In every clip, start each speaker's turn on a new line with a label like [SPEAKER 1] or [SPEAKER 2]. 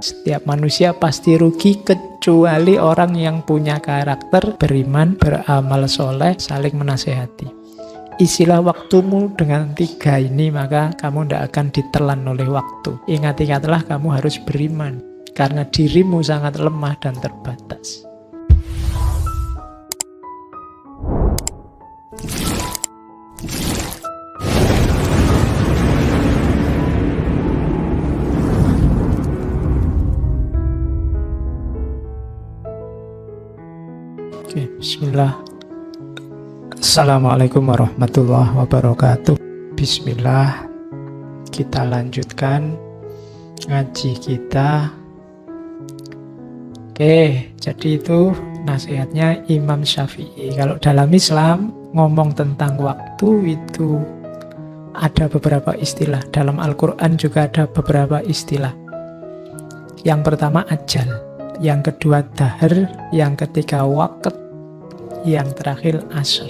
[SPEAKER 1] Setiap manusia pasti rugi kecuali orang yang punya karakter beriman, beramal soleh, saling menasehati. Isilah waktumu dengan 3 ini, maka kamu tidak akan ditelan oleh waktu. Ingat-ingatlah kamu harus beriman, karena dirimu sangat lemah dan terbatas. Oke, bismillah. Assalamualaikum warahmatullahi wabarakatuh. Bismillah. Kita lanjutkan ngaji kita. Oke, jadi itu nasihatnya Imam Syafi'i. Kalau dalam Islam ngomong tentang waktu itu ada beberapa istilah. Dalam Al-Quran juga ada beberapa istilah. Yang pertama ajal, yang kedua dahar, yang ketiga waqt, yang terakhir asr.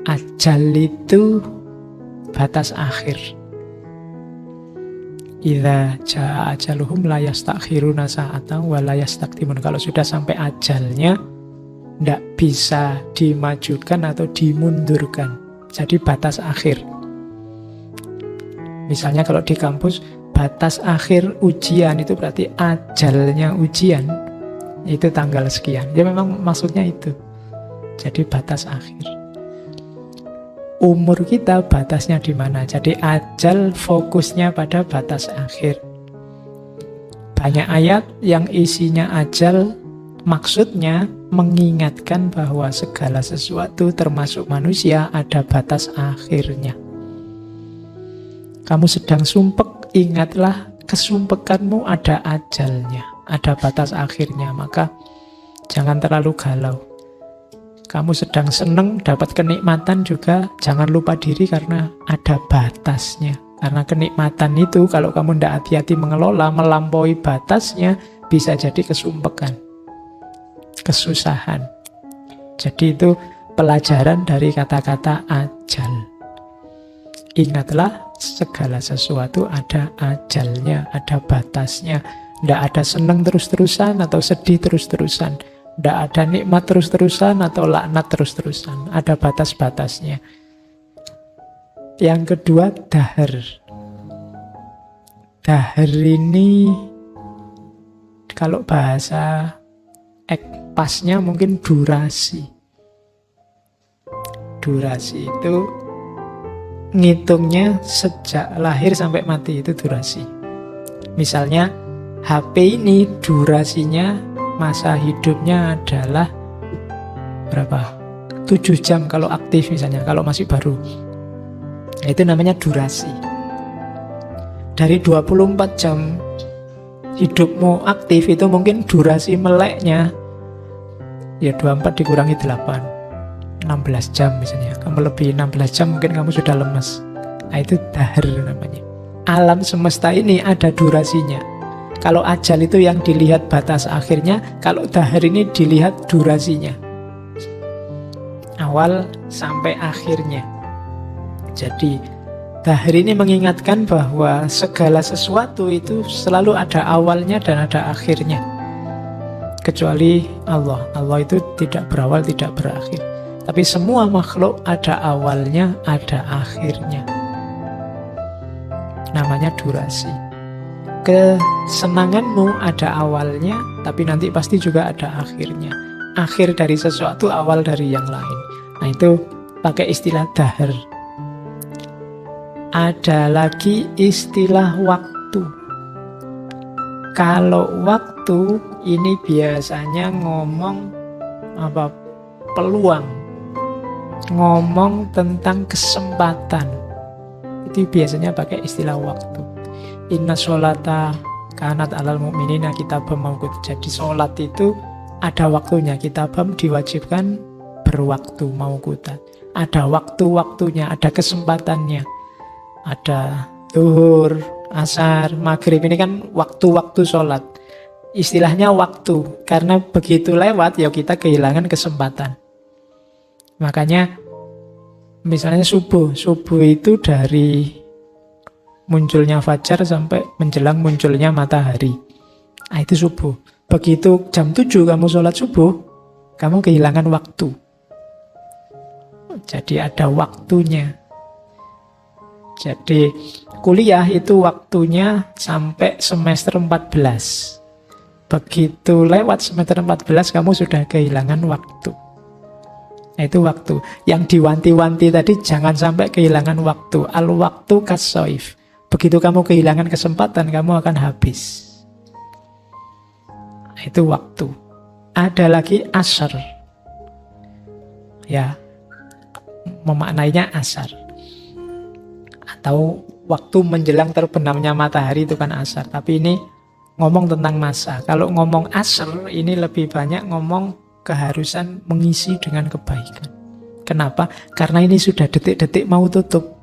[SPEAKER 1] Ajal itu batas akhir. Idza jaa ajaluhum la yastakhiruna sa'atan wa la yastaqdimun. Kalau sudah sampai ajalnya, tidak bisa dimajukan atau dimundurkan. Jadi batas akhir. Misalnya kalau di kampus, batas akhir ujian itu berarti ajalnya ujian itu tanggal sekian. Ya memang maksudnya itu. Jadi batas akhir. Umur kita batasnya di mana? Jadi ajal fokusnya pada batas akhir. Banyak ayat yang isinya ajal, maksudnya mengingatkan bahwa segala sesuatu termasuk manusia ada batas akhirnya. Kamu sedang sumpek, ingatlah kesumpekanmu ada ajalnya, ada batas akhirnya, maka jangan terlalu galau. Kamu sedang seneng, dapat kenikmatan juga, jangan lupa diri karena ada batasnya. Karena kenikmatan itu kalau kamu tidak hati-hati mengelola, melampaui batasnya, bisa jadi kesumpekan, kesusahan. Jadi itu pelajaran dari kata-kata ajal. Ingatlah segala sesuatu ada ajalnya, ada batasnya. Tidak ada senang terus-terusan atau sedih terus-terusan. Tidak ada nikmat terus-terusan atau laknat terus-terusan. Ada batas-batasnya. Yang kedua, dahar. Dahar ini, kalau bahasa pasnya mungkin durasi. Durasi itu ngitungnya sejak lahir sampai mati, itu durasi. Misalnya HP ini durasinya, masa hidupnya adalah berapa? 7 jam kalau aktif misalnya, kalau masih baru. Itu namanya durasi. Dari 24 jam hidupmu aktif, itu mungkin durasi meleknya ya 24 dikurangi 8, 16 jam misalnya. Kamu lebih 16 jam mungkin kamu sudah lemas. Nah itu dahar namanya. Alam semesta ini ada durasinya. Kalau ajal itu yang dilihat batas akhirnya, kalau dahar ini dilihat durasinya. Awal sampai akhirnya. Jadi dahar ini mengingatkan bahwa segala sesuatu itu selalu ada awalnya dan ada akhirnya. Kecuali Allah. Allah itu tidak berawal, tidak berakhir. Tapi semua makhluk ada awalnya, ada akhirnya. Namanya durasi. Kesenanganmu ada awalnya, tapi nanti pasti juga ada akhirnya. Akhir dari sesuatu, awal dari yang lain. Nah itu pakai istilah dahar. Ada lagi istilah waktu. Kalau waktu ini biasanya ngomong apa? Peluang. Ngomong tentang kesempatan. Itu biasanya pakai istilah waktu. Inna sholata kanat alal mu'minina kitabam mawqut. Jadi sholat itu ada waktunya. Kitabam diwajibkan berwaktu mawqutan. Ada waktu-waktunya, ada kesempatannya. Ada zuhur, asar, maghrib. Ini kan waktu-waktu sholat. Istilahnya waktu. Karena begitu lewat, ya kita kehilangan kesempatan. Makanya misalnya subuh. Subuh itu dari munculnya fajar sampai menjelang munculnya matahari. Nah, itu subuh. Begitu jam 7 kamu sholat subuh, kamu kehilangan waktu. Jadi ada waktunya. Jadi kuliah itu waktunya sampai semester 14. Begitu lewat semester 14 kamu sudah kehilangan waktu. Nah, itu waktu. Yang diwanti-wanti tadi jangan sampai kehilangan waktu. Al-waktu kas-soif. Begitu kamu kehilangan kesempatan, kamu akan habis. Nah, itu waktu. Ada lagi asar. Ya, memaknainya asar. Atau waktu menjelang terbenamnya matahari itu kan asar. Tapi ini ngomong tentang masa. Kalau ngomong asar, ini lebih banyak ngomong keharusan mengisi dengan kebaikan. Kenapa? Karena ini sudah detik-detik mau tutup.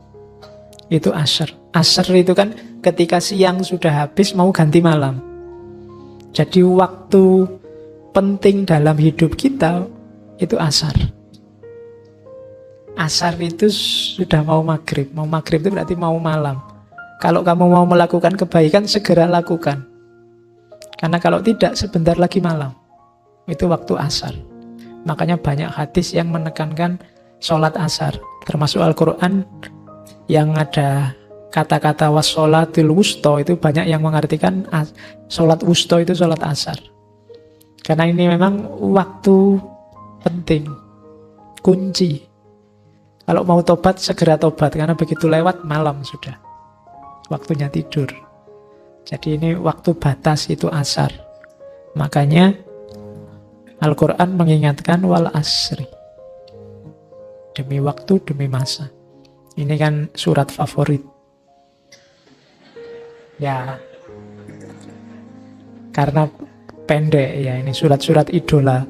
[SPEAKER 1] Itu asar. Asar itu kan ketika siang sudah habis mau ganti malam. Jadi waktu penting dalam hidup kita itu asar. Asar itu sudah mau maghrib. Mau maghrib itu berarti mau malam. Kalau kamu mau melakukan kebaikan, segera lakukan. Karena kalau tidak, sebentar lagi malam. Itu waktu asar. Makanya banyak hadis yang menekankan sholat asar. Termasuk Al-Quran yang ada kata-kata wassolatul wusto, itu banyak yang mengartikan sholat wusto itu sholat asar. Karena ini memang waktu penting, kunci. Kalau mau tobat, segera tobat. Karena begitu lewat, malam sudah. Waktunya tidur. Jadi ini waktu batas itu asar. Makanya Al-Quran mengingatkan wal asri. Demi waktu, demi masa. Ini kan surat favorit. Ya, karena pendek ya, ini surat-surat idola.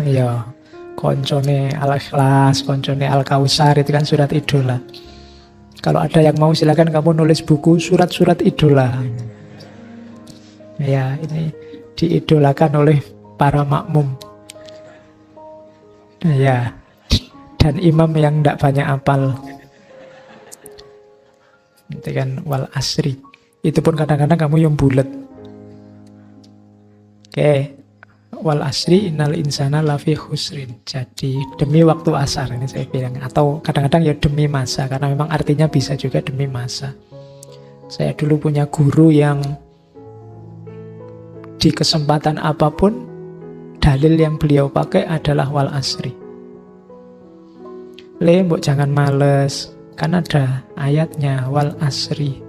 [SPEAKER 1] Ya, koncone Al-Ikhlas, koncone Al-Kausar, itu kan surat idola. Kalau ada yang mau silakan kamu nulis buku surat-surat idola. Ya, ini diidolakan oleh para makmum. Ya, dan imam yang tidak banyak apal. Itu kan wal asri. Itu pun kadang-kadang kamu yang bulat. Oke. Wal asri innal insana lafi khusrin. Jadi demi waktu asar ini saya bilang. Atau kadang-kadang ya demi masa. Karena memang artinya bisa juga demi masa. Saya dulu punya guru yang di kesempatan apapun dalil yang beliau pakai adalah wal asri. Mbok jangan males, kan ada ayatnya wal asri.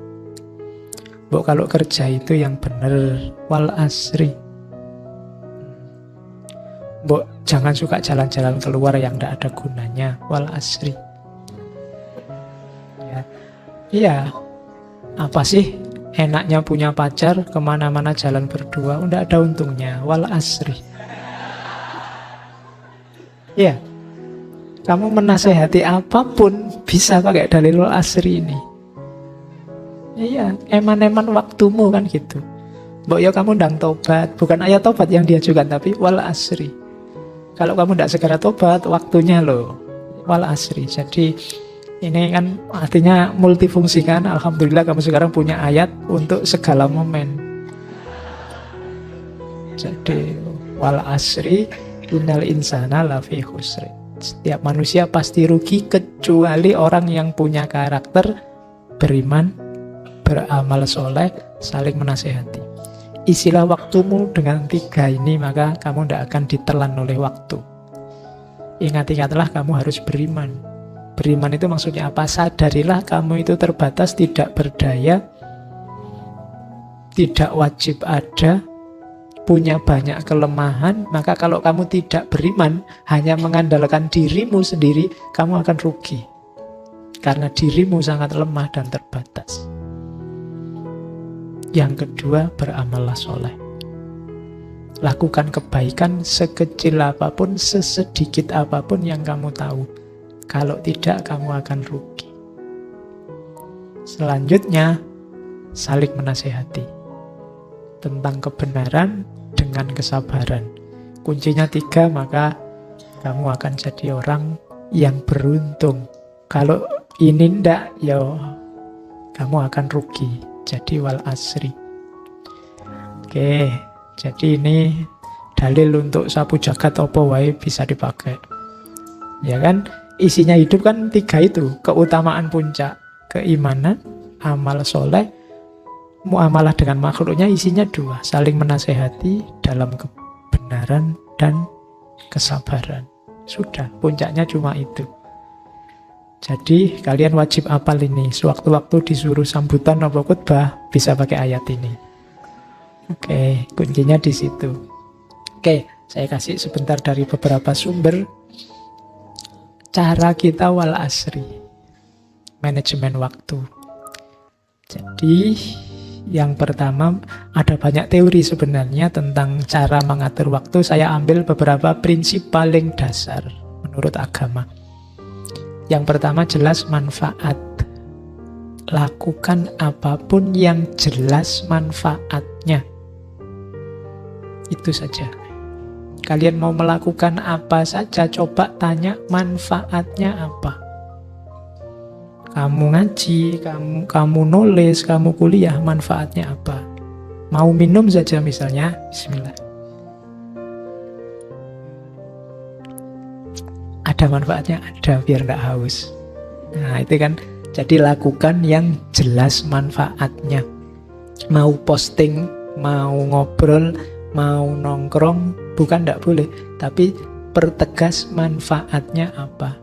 [SPEAKER 1] Mbok kalau kerja itu yang benar wal asri. Mbok jangan suka jalan-jalan keluar yang tidak ada gunanya wal asri. Ya, iya. Apa sih enaknya punya pacar, kemana-mana jalan berdua, tidak ada untungnya, wal asri. Ya, kamu menasehati apapun bisa pakai dalil wal asri ini. Iya, eman-eman waktumu kan gitu. Mbok ya kamu ndang tobat, bukan ayat tobat yang diajukan, tapi wal asri. Kalau kamu tidak segera tobat, waktunya loh, wal asri. Jadi ini kan artinya multifungsi kan. Alhamdulillah kamu sekarang punya ayat untuk segala momen. Jadi wal asri innal insana lafi khusri. Setiap manusia pasti rugi kecuali orang yang punya karakter beriman, beramal soleh, saling menasehati. Isilah waktumu dengan 3 ini, maka kamu tidak akan ditelan oleh waktu. Ingat-ingatlah kamu harus beriman. Beriman itu maksudnya apa? Sadarilah kamu itu terbatas, tidak berdaya, tidak wajib ada, punya banyak kelemahan. Maka kalau kamu tidak beriman, hanya mengandalkan dirimu sendiri, kamu akan rugi. Karena dirimu sangat lemah dan terbatas. Yang kedua, beramallah soleh. Lakukan kebaikan sekecil apapun, sesedikit apapun yang kamu tahu. Kalau tidak, kamu akan rugi. Selanjutnya, saling menasehati tentang kebenaran dengan kesabaran. Kuncinya 3, maka kamu akan jadi orang yang beruntung. Kalau ini ndak, ya kamu akan rugi. Jadi wal asri. Oke, jadi ini dalil untuk sapu jagat apa wae bisa dipakai. Ya kan? Isinya hidup kan 3 itu. Keutamaan puncak, keimanan, amal soleh, muamalah dengan makhluknya isinya 2. Saling menasehati dalam kebenaran dan kesabaran. Sudah, puncaknya cuma itu. Jadi kalian wajib apal ini. Sewaktu-waktu disuruh sambutan atau khutbah bisa pakai ayat ini. Oke, kuncinya di situ. Oke, saya kasih sebentar dari beberapa sumber. Cara kita wal asri, manajemen waktu. Jadi yang pertama, ada banyak teori sebenarnya tentang cara mengatur waktu. Saya ambil beberapa prinsip paling dasar menurut agama. Yang pertama jelas manfaat. Lakukan apapun yang jelas manfaatnya. Itu saja. Kalian mau melakukan apa saja, coba tanya manfaatnya apa. Kamu ngaji, kamu nulis, kamu kuliah, manfaatnya apa? Mau minum saja misalnya, bismillah. Ada manfaatnya? Ada, biar nggak haus. Nah itu kan, jadi lakukan yang jelas manfaatnya. Mau posting, mau ngobrol, mau nongkrong, bukan tidak boleh, tapi pertegas manfaatnya apa.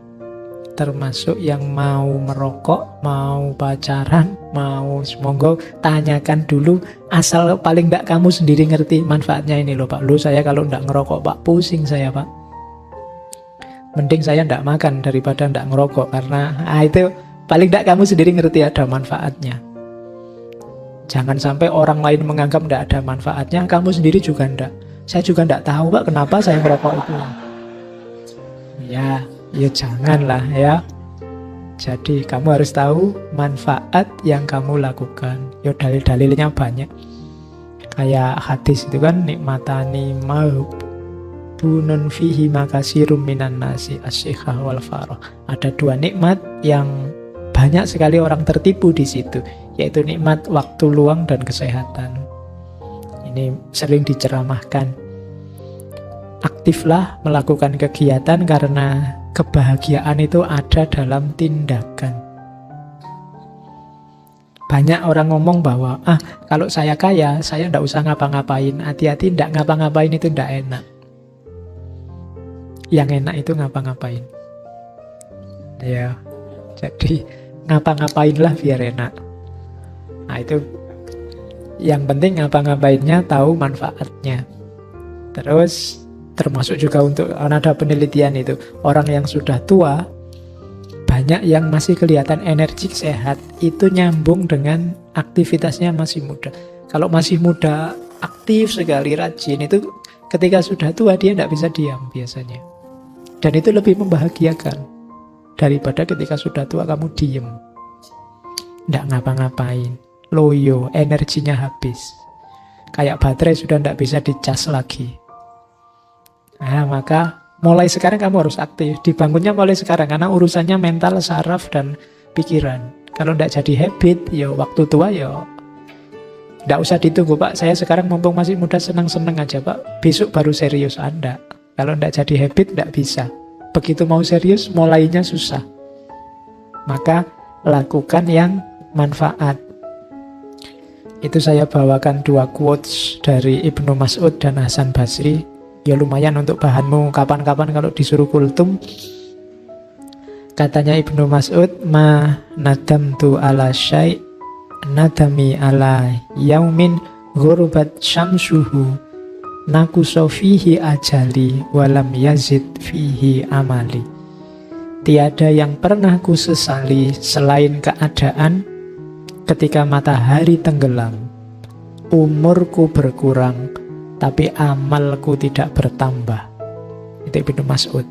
[SPEAKER 1] Termasuk yang mau merokok, mau pacaran, mau monggo tanyakan dulu, asal paling tidak kamu sendiri ngerti manfaatnya ini loh Pak. Lu saya kalau tidak ngerokok Pak, pusing saya Pak. Mending saya tidak makan daripada tidak ngerokok, karena itu paling tidak kamu sendiri ngerti ada manfaatnya. Jangan sampai orang lain menganggap tidak ada manfaatnya, kamu sendiri juga tidak. Saya juga tidak tahu Pak kenapa saya merokok itu. Ya janganlah ya. Jadi kamu harus tahu manfaat yang kamu lakukan. Ya dalil-dalilnya banyak. Kayak hadis itu kan, nikmatani maghbunun fihi makasirum minan nasi as-sikhah wal farah. Ada 2 nikmat yang banyak sekali orang tertipu di situ, yaitu nikmat waktu luang dan kesehatan. Ini sering diceramahkan. Aktiflah melakukan kegiatan karena kebahagiaan itu ada dalam tindakan. Banyak orang ngomong bahwa kalau saya kaya, saya tidak usah ngapa-ngapain. Hati-hati, tidak ngapa-ngapain itu tidak enak. Yang enak itu ngapa-ngapain. Ya, jadi ngapa-ngapainlah biar enak. Nah itu yang penting ngapa-ngapainnya, tahu manfaatnya. Terus termasuk juga untuk, ada penelitian itu, orang yang sudah tua banyak yang masih kelihatan energik, sehat, itu nyambung dengan aktivitasnya masih muda. Kalau masih muda aktif sekali, rajin, itu ketika sudah tua dia tidak bisa diam biasanya, dan itu lebih membahagiakan daripada ketika sudah tua kamu diem, tidak ngapa-ngapain, loyo, energinya habis, kayak baterai sudah tidak bisa dicas lagi. Nah maka mulai sekarang kamu harus aktif, dibangunnya mulai sekarang, karena urusannya mental, saraf, dan pikiran. Kalau tidak jadi habit, ya waktu tua ya tidak usah ditunggu Pak, saya sekarang mumpung masih muda senang-senang aja Pak, besok baru serius. Anda kalau tidak jadi habit tidak bisa. Begitu mau serius mulainya susah. Maka lakukan yang manfaat. Itu saya bawakan 2 quotes dari Ibnu Mas'ud dan Hasan Basri. Ya lumayan untuk bahanmu kapan-kapan kalau disuruh kultum. Katanya Ibnu Mas'ud, ma nadamtu ala syai' nadami ala yaumin ghurubat syamsuhu nakuso fihi ajali walam yazid fihi amali. Tiada yang pernah ku sesali selain keadaan ketika matahari tenggelam, umurku berkurang tapi amalku tidak bertambah. Itu Ibnu Mas'ud.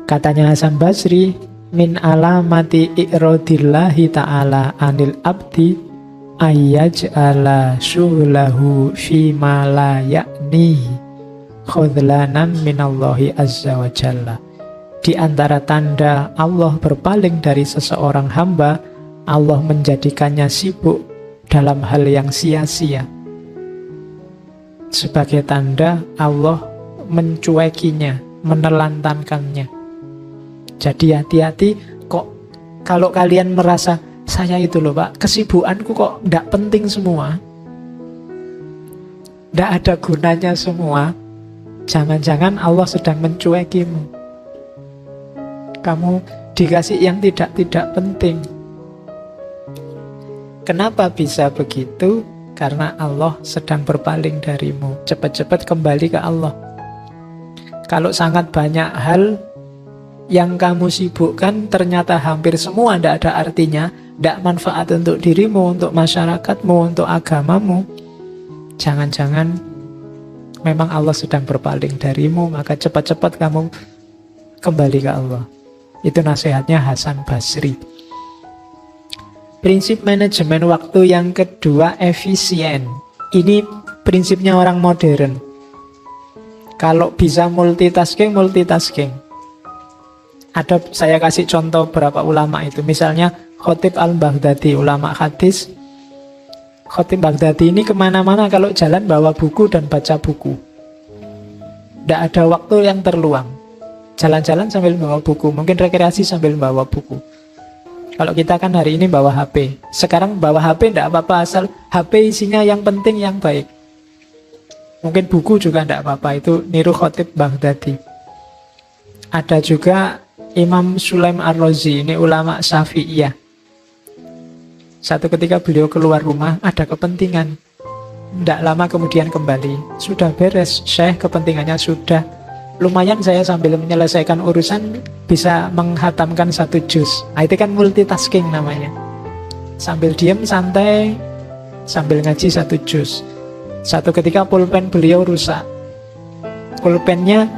[SPEAKER 1] Katanya Hasan Basri, min alamati i'radillahi ta'ala anil abdi ayyaj'ala syuhlahu fima la ya'nihi khudlanan minallahi azza wa jalla. Di antara tanda Allah berpaling dari seseorang hamba Allah menjadikannya sibuk dalam hal yang sia-sia. Sebagai tanda Allah mencuekinya, menelantarkannya. Jadi hati-hati kok kalau kalian merasa saya itu loh Pak, kesibukanku kok tidak penting semua, tidak ada gunanya semua. Jangan-jangan Allah sedang mencuekimu. Kamu dikasih yang tidak penting. Kenapa bisa begitu? Karena Allah sedang berpaling darimu. Cepat-cepat kembali ke Allah. Kalau sangat banyak hal yang kamu sibukkan, ternyata hampir semua tidak ada artinya, tidak manfaat untuk dirimu, untuk masyarakatmu, untuk agamamu, jangan-jangan memang Allah sedang berpaling darimu, maka cepat-cepat kamu kembali ke Allah. Itu nasihatnya Hasan Basri. Prinsip manajemen waktu yang kedua, efisien. Ini prinsipnya orang modern. Kalau bisa multitasking. Ada, saya kasih contoh beberapa ulama itu. Misalnya Khatib al-Baghdadi, ulama hadis. Khatib Baghdadi ini kemana-mana kalau jalan bawa buku dan baca buku. Tidak ada waktu yang terluang. Jalan-jalan sambil bawa buku, mungkin rekreasi sambil bawa buku. Kalau kita kan hari ini bawa HP. Sekarang bawa HP tidak apa-apa, asal HP isinya yang penting, yang baik. Mungkin buku juga tidak apa-apa, itu niru Khatib Baghdadi. Ada juga Imam Sulaim Ar-Razi, ini ulama Syafi'iyah. Satu ketika beliau keluar rumah, ada kepentingan. Tidak lama kemudian kembali. Sudah beres, Syekh, kepentingannya sudah. Lumayan saya sambil menyelesaikan urusan bisa menghatamkan 1 juz. Nah, itu kan multitasking namanya. Sambil diam santai, sambil ngaji 1 juz. Satu ketika pulpen beliau rusak. Pulpennya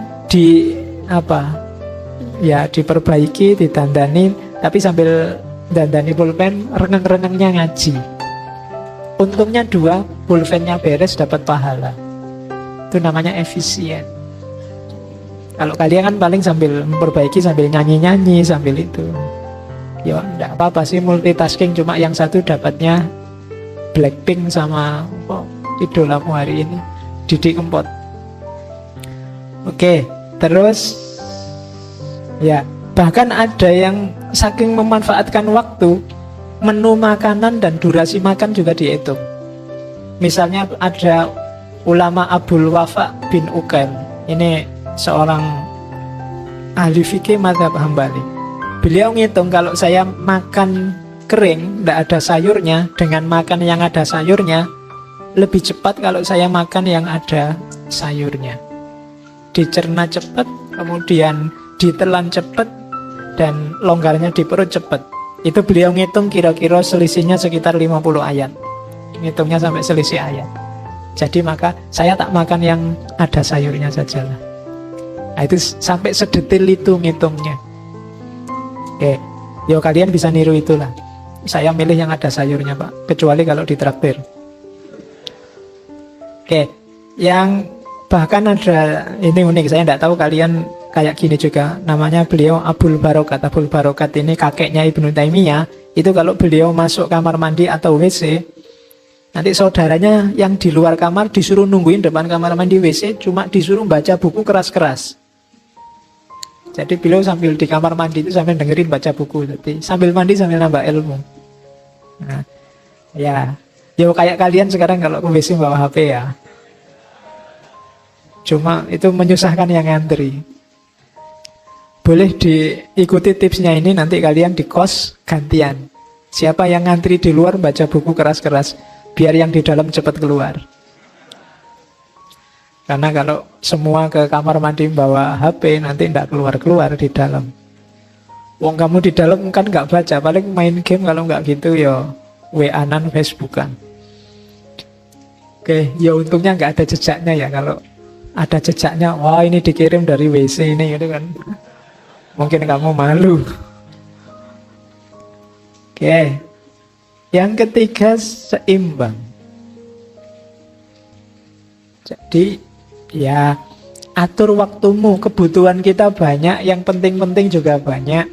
[SPEAKER 1] diperbaiki, ditandani, tapi sambil dandani pulpen, reneng-renengnya ngaji. Untungnya 2, pulpennya beres, dapat pahala. Itu namanya efisien. Kalau kalian kan paling sambil memperbaiki, sambil nyanyi-nyanyi, sambil itu. Ya enggak apa-apa sih multitasking, cuma yang satu dapatnya Blackpink sama idolamu hari ini, Didi Kempot. Oke, terus ya, bahkan ada yang saking memanfaatkan waktu, menu makanan dan durasi makan juga dihitung. Misalnya ada ulama Abdul Wafa bin Ukail. Ini seorang ahli fikih mazhab Hambali. Beliau ngitung kalau saya makan kering, tidak ada sayurnya, dengan makan yang ada sayurnya, lebih cepat kalau saya makan yang ada sayurnya. Dicerna cepat, kemudian ditelan cepat, dan longgarnya di perut cepat. Itu beliau ngitung kira-kira selisihnya sekitar 50 ayat. Ngitungnya sampai selisih ayat. Jadi maka saya tak makan yang ada sayurnya sajalah. Nah, itu sampai sedetil itu ngitungnya. Oke, yo kalian bisa niru itulah. Saya milih yang ada sayurnya Pak, kecuali kalau ditraktir. Oke, yang bahkan ada, ini unik, saya tidak tahu kalian kayak gini juga. Namanya beliau Abul Barokat. Abul Barokat ini kakeknya Ibnu Taimiyah. Itu kalau beliau masuk kamar mandi atau WC, nanti saudaranya yang di luar kamar disuruh nungguin depan kamar mandi WC, cuma disuruh baca buku keras-keras. Jadi beliau sambil di kamar mandi itu sambil dengerin baca buku. Jadi sambil mandi sambil nambah ilmu. Nah, ya kayak kalian sekarang kalau ke WC bawa HP ya. Cuma itu menyusahkan yang ngantri. Boleh diikuti tipsnya ini, nanti kalian di kos gantian. Siapa yang ngantri di luar baca buku keras-keras, biar yang di dalam cepat keluar. Karena kalau semua ke kamar mandi bawa HP, nanti tidak keluar-keluar di dalam. Wong kamu di dalam kan nggak baca, paling main game, kalau nggak gitu ya WA-an, Facebookan. Oke, ya untungnya nggak ada jejaknya ya. Kalau ada jejaknya, wah ini dikirim dari WC ini, gitu kan. Mungkin kamu malu. Oke, yang ketiga, seimbang. Jadi ya atur waktumu, kebutuhan kita banyak, yang penting-penting juga banyak.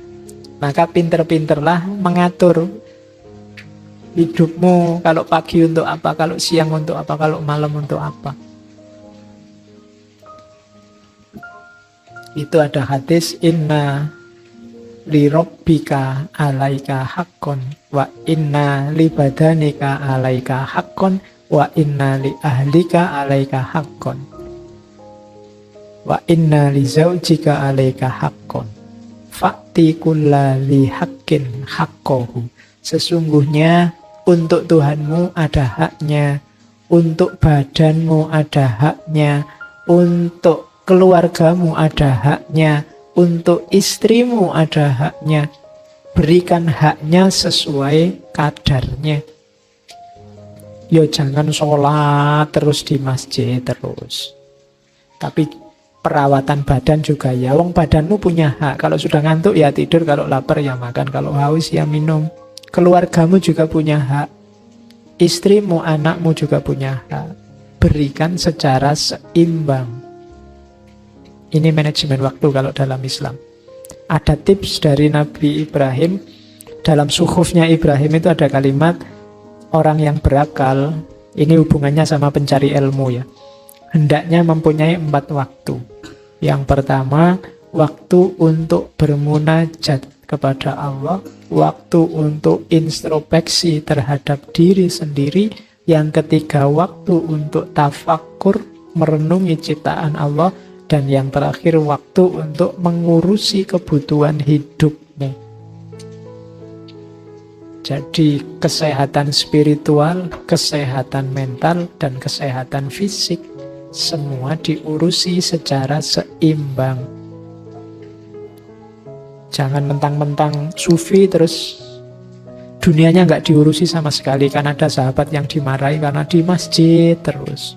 [SPEAKER 1] Maka pinter-pinterlah mengatur hidupmu, kalau pagi untuk apa, kalau siang untuk apa, kalau malam untuk apa. Itu ada hadis, inna li rabbika alaika haqqon wa inna li badanika alaika haqqon wa inna li ahlika alaika haqqon wa inna li zaujika alaika haqqon fa'ti kulla li haqqin haqqahu. Sesungguhnya untuk Tuhanmu ada haknya, untuk badanmu ada haknya, untuk keluargamu ada haknya, untuk istrimu ada haknya. Berikan haknya sesuai kadarnya. Yo jangan sholat terus di masjid terus. Tapi perawatan badan juga ya. Wong badanmu punya hak. Kalau sudah ngantuk ya tidur, kalau lapar ya makan, kalau haus ya minum. Keluargamu juga punya hak. Istrimu, anakmu juga punya hak. Berikan secara seimbang. Ini manajemen waktu kalau dalam Islam. Ada tips dari Nabi Ibrahim. Dalam suhufnya Ibrahim itu ada kalimat, orang yang berakal, ini hubungannya sama pencari ilmu ya, hendaknya mempunyai 4 waktu. Yang pertama, waktu untuk bermunajat kepada Allah, waktu untuk introspeksi terhadap diri sendiri. Yang ketiga, waktu untuk tafakkur, merenungi ciptaan Allah. Dan yang terakhir, waktu untuk mengurusi kebutuhan hidupmu. Jadi kesehatan spiritual, kesehatan mental, dan kesehatan fisik semua diurusi secara seimbang. Jangan mentang-mentang sufi terus dunianya nggak diurusi sama sekali. Kan ada sahabat yang dimarahi karena di masjid terus.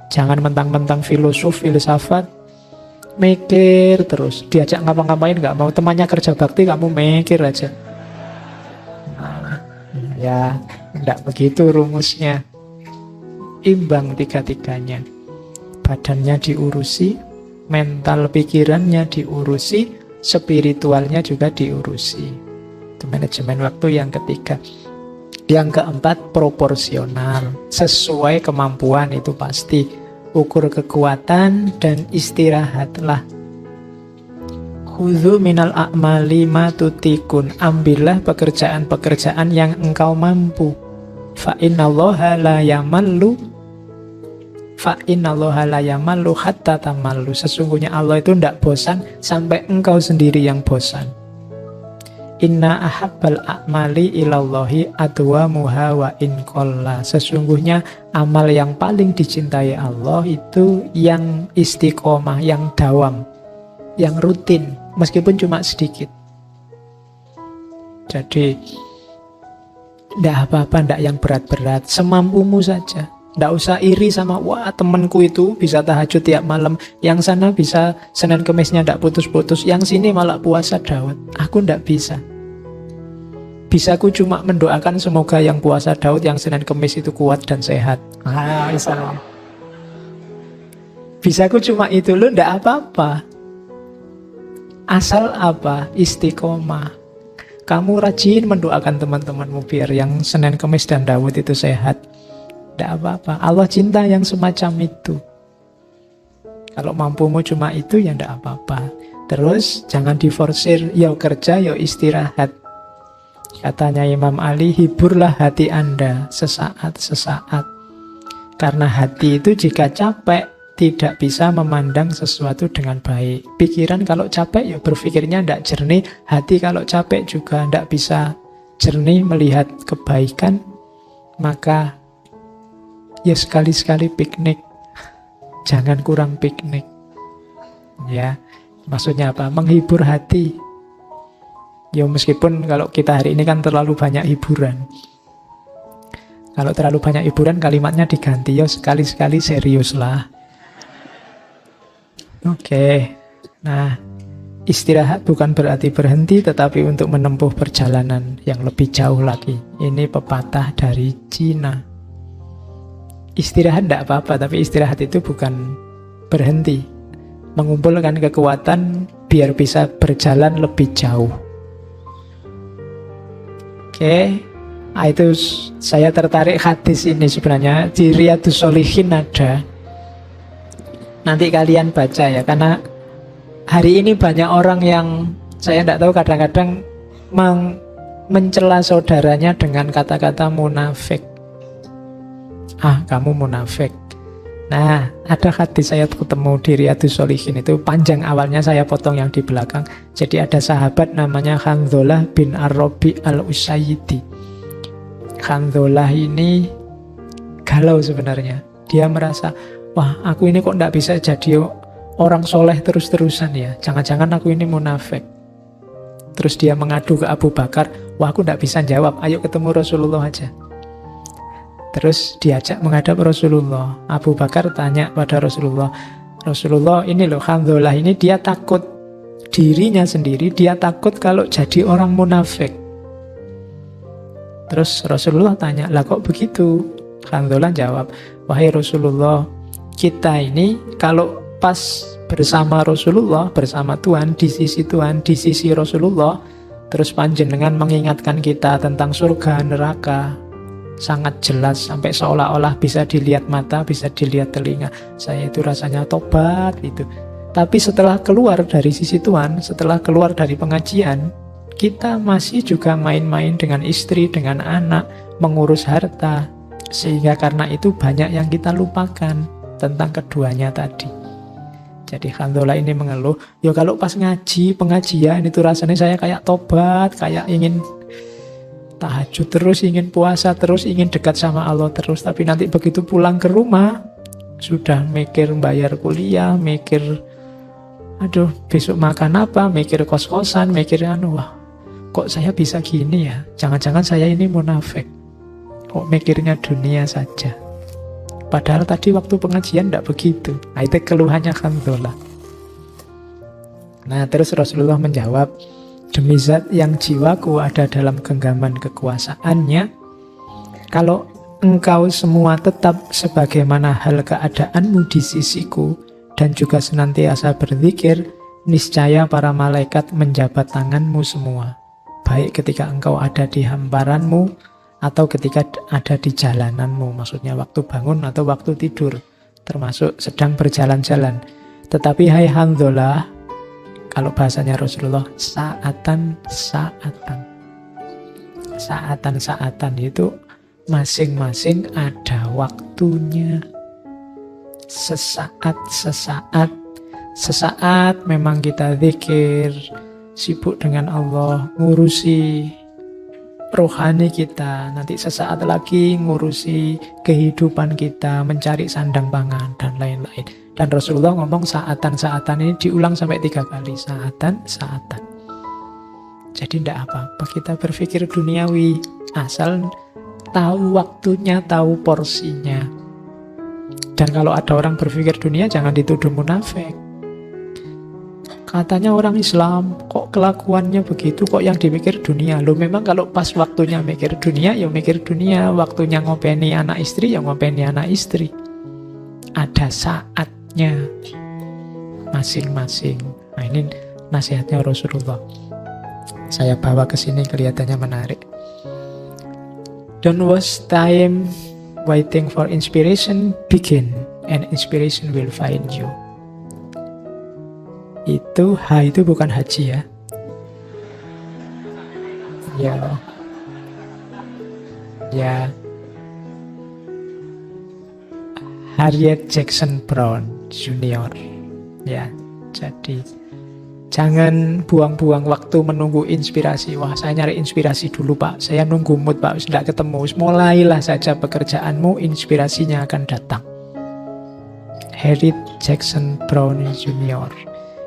[SPEAKER 1] Jangan mentang-mentang filosof, filsafat, mikir terus. Diajak ngapa-ngapain nggak mau. Temannya kerja bakti, kamu mikir aja. Nah, ya, nggak begitu rumusnya. Imbang tiga-tiganya. Badannya diurusi, mental pikirannya diurusi, spiritualnya juga diurusi. Itu manajemen waktu yang ketiga. Yang keempat, proporsional. Sesuai kemampuan itu pasti. Ukur kekuatan dan istirahatlah. Khudzu minal a'mali ma tutikun. Ambillah pekerjaan-pekerjaan yang engkau mampu. Fa innallaha la yamallu. Fa innallaha la yamallu hatta tamallu. Sesungguhnya Allah itu tidak bosan sampai engkau sendiri yang bosan. Inna ahabbal a'mali ilallahi adwamuha wa in qalla. Sesungguhnya amal yang paling dicintai Allah itu yang istiqomah, yang dawam, yang rutin, meskipun cuma sedikit. Jadi tidak apa-apa, tidak yang berat-berat, semampumu saja. Tidak usah iri sama, wah temanku itu bisa tahajud tiap malam, yang sana bisa Senin Kemisnya tidak putus-putus, yang sini malah puasa Daud. Aku tidak bisa. Bisaku cuma mendoakan semoga yang puasa Daud, yang Senin Kemis itu kuat dan sehat. Misalnya. Bisaku cuma itu, lo tidak apa-apa. Asal apa? Istiqomah. Kamu rajin mendoakan teman-temanmu biar yang Senin Kemis dan Daud itu sehat. Tidak apa-apa. Allah cinta yang semacam itu. Kalau mampumu cuma itu, ya tidak apa-apa. Terus jangan diforsir, ya kerja, ya istirahat. Katanya Imam Ali, hiburlah hati Anda sesaat-sesaat. Karena hati itu jika capek, tidak bisa memandang sesuatu dengan baik. Pikiran kalau capek, ya berpikirnya tidak jernih. Hati kalau capek juga tidak bisa jernih melihat kebaikan. Maka ya sekali-sekali piknik. Jangan kurang piknik. Ya, maksudnya apa? Menghibur hati. Ya meskipun kalau kita hari ini kan terlalu banyak hiburan. Kalau terlalu banyak hiburan kalimatnya diganti. Ya sekali-sekali serius lah. Oke. Nah, istirahat bukan berarti berhenti, tetapi untuk menempuh perjalanan yang lebih jauh lagi. Ini pepatah dari Cina. Istirahat tidak apa-apa, tapi istirahat itu bukan berhenti. Mengumpulkan kekuatan biar bisa berjalan lebih jauh. Oke, Itu saya tertarik hadis ini sebenarnya. Di Riyadhus Shalihin ada. Nanti kalian baca ya, karena hari ini banyak orang yang saya tidak tahu, kadang-kadang mencela saudaranya dengan kata-kata munafik. Ah, kamu munafik. Nah, ada hadis saya ketemu di Riyadhus Shalihin, itu panjang, awalnya saya potong yang di belakang. Jadi ada sahabat namanya Handzalah bin Ar-Rabi Al-Usayyidi. Handzalah ini galau sebenarnya. Dia merasa, wah, aku ini kok tidak bisa jadi orang soleh terus-terusan ya. Jangan-jangan aku ini munafik. Terus dia mengadu ke Abu Bakar, wah, aku tidak bisa jawab, ayo ketemu Rasulullah aja. Terus diajak menghadap Rasulullah. Abu Bakar tanya pada Rasulullah, Rasulullah, ini loh Handzalah ini dia takut dirinya sendiri, dia takut kalau jadi orang munafik. Terus Rasulullah tanya, lah kok begitu? Handzalah jawab, wahai Rasulullah, kita ini kalau pas bersama Rasulullah, bersama Tuhan, di sisi Tuhan, di sisi Rasulullah, terus panjenengan mengingatkan kita tentang surga, neraka, sangat jelas, sampai seolah-olah bisa dilihat mata, bisa dilihat telinga. Saya itu rasanya tobat itu. Tapi setelah keluar dari sisi Tuhan, setelah keluar dari pengajian, kita masih juga main-main dengan istri, dengan anak, mengurus harta. Sehingga karena itu banyak yang kita lupakan tentang keduanya tadi. Jadi Handzalah ini mengeluh, ya kalau pas ngaji, pengajian itu rasanya saya kayak tobat, kayak ingin tahajud terus, ingin puasa terus, ingin dekat sama Allah terus. Tapi nanti begitu pulang ke rumah, sudah mikir bayar kuliah, mikir aduh besok makan apa, mikir kos-kosan, mikir wah kok saya bisa gini ya, jangan-jangan saya ini munafik, kok mikirnya dunia saja. Padahal tadi waktu pengajian tidak begitu. Nah, itu keluhannya Handzalah. Nah, terus Rasulullah menjawab, demi zat yang jiwaku ada dalam genggaman kekuasaannya, kalau engkau semua tetap sebagaimana hal keadaanmu di sisiku dan juga senantiasa berzikir, niscaya para malaikat menjabat tanganmu semua, baik ketika engkau ada di hamparanmu atau ketika ada di jalananmu, maksudnya waktu bangun atau waktu tidur, termasuk sedang berjalan-jalan. Tetapi hai Handzalah, kalau bahasanya Rasulullah, saatan itu masing-masing ada waktunya. Sesaat memang kita zikir, sibuk dengan Allah, ngurusi rohani kita. Nanti sesaat lagi ngurusi kehidupan kita, mencari sandang pangan dan lain-lain. Dan Rasulullah ngomong saatan ini diulang sampai 3 kali. Saatan. Jadi tidak apa-apa kita berpikir duniawi, asal tahu waktunya, tahu porsinya. Dan kalau ada orang berpikir dunia, jangan dituduh munafik. Katanya orang Islam, kok kelakuannya begitu, kok yang dipikir dunia. Loh memang kalau pas waktunya mikir dunia, ya mikir dunia. Waktunya ngopeni anak istri, ya ngopeni anak istri. Ada saatnya masing-masing. Nah, ini nasihatnya Rasulullah. Saya bawa ke sini kelihatannya menarik. Don't waste time waiting for inspiration, begin and inspiration will find you. Itu itu bukan haji ya. Ya. Harriet Jackson Brown Junior. Ya, jadi jangan buang-buang waktu menunggu inspirasi. Wah, saya nyari inspirasi dulu Pak, saya nunggu mood Pak, tidak ketemu. Mulailah saja pekerjaanmu, inspirasinya akan datang. Harriet Jackson Brown Junior.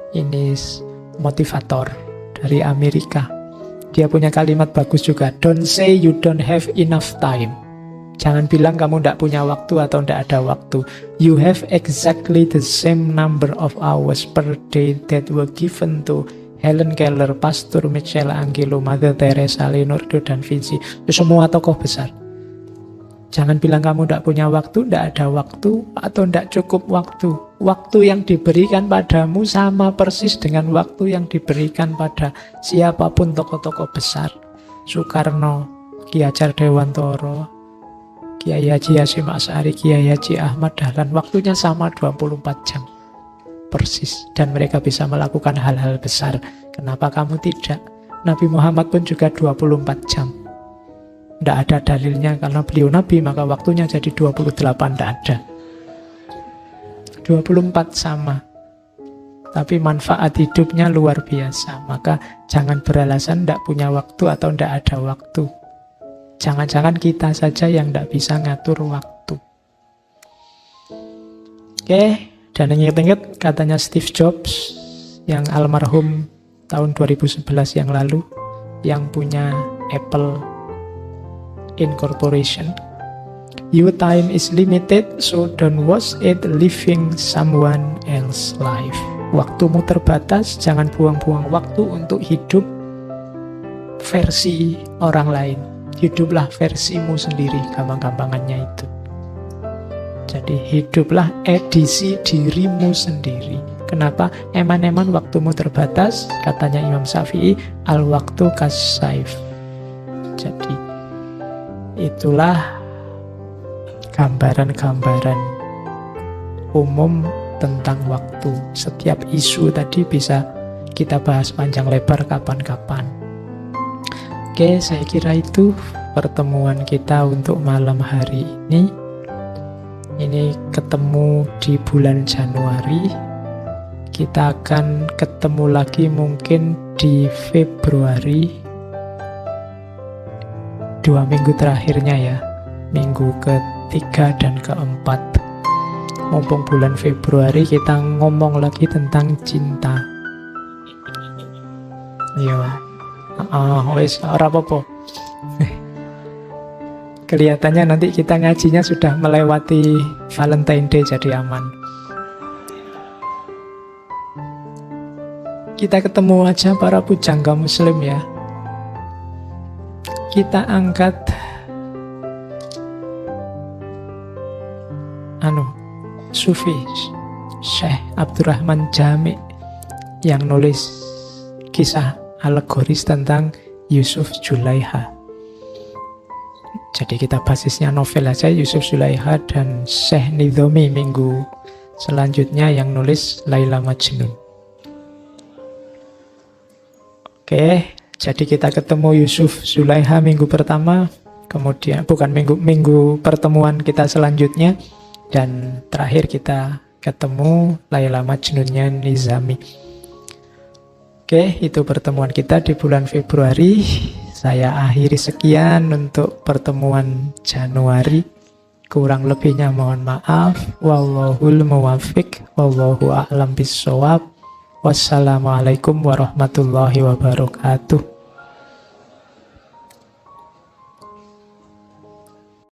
[SPEAKER 1] Ini motivator dari Amerika. Dia punya kalimat bagus juga. Don't say you don't have enough time. Jangan bilang kamu tidak punya waktu atau tidak ada waktu. You have exactly the same number of hours per day that were given to Helen Keller, Pastor Michelangelo, Mother Teresa, Leonardo dan Vinci. Semua tokoh besar. Jangan bilang kamu tidak punya waktu, tidak ada waktu, atau tidak cukup waktu. Waktu yang diberikan padamu sama persis dengan waktu yang diberikan pada siapapun tokoh-tokoh besar. Soekarno, Ki Hajar Dewantoro, Kiai Haji Hasyim Asy'ari, Kiai Haji Ahmad Dahlan, waktunya sama 24 jam persis, dan mereka bisa melakukan hal-hal besar. Kenapa kamu tidak? Nabi Muhammad pun juga 24 jam. Tidak ada dalilnya karena beliau Nabi maka waktunya jadi 28, tidak ada. 24 sama. Tapi manfaat hidupnya luar biasa. Maka jangan beralasan tidak punya waktu atau tidak ada waktu. Jangan-jangan kita saja yang tidak bisa ngatur waktu. Oke, dan ingat-ingat katanya Steve Jobs yang almarhum tahun 2011 yang lalu, yang punya Apple Incorporation. Your time is limited, so don't waste it living someone else's life. Waktumu terbatas, jangan buang-buang waktu untuk hidup versi orang lain. Hiduplah versimu sendiri, gampang-gampangannya itu. Jadi hiduplah edisi dirimu sendiri. Kenapa? Eman-eman waktumu terbatas, katanya Imam Syafi'i, al-waktu kas-saif. Jadi itulah gambaran-gambaran umum tentang waktu. Setiap isu tadi bisa kita bahas panjang lebar kapan-kapan. Oke, saya kira itu pertemuan kita untuk malam hari ini. Ini ketemu di bulan Januari. Kita akan ketemu lagi mungkin di Februari. 2 minggu terakhirnya ya. Minggu ke-3 dan ke-4. Mumpung bulan Februari kita ngomong lagi tentang cinta. Iya. Wes ora apa-apa. Kelihatannya nanti kita ngajinya sudah melewati Valentine Day, jadi aman. Kita ketemu aja para pujangga muslim ya. Kita angkat Sufi Syekh Abdurrahman Jami yang nulis kisah alegoris tentang Yusuf Zulaiha. Jadi kita basisnya novel aja, Yusuf Zulaiha, dan Syekh Nidhomi minggu selanjutnya yang nulis Laila Majnun. Oke, jadi kita ketemu Yusuf Zulaiha minggu pertama, kemudian minggu pertemuan kita selanjutnya, dan terakhir kita ketemu Laila Majnunnya Nizami. Oke, itu pertemuan kita di bulan Februari. Saya akhiri sekian untuk pertemuan Januari. Kurang lebihnya mohon maaf. Wallahul muwaffiq, wallahu a'lam bissawab. Wassalamualaikum warahmatullahi wabarakatuh.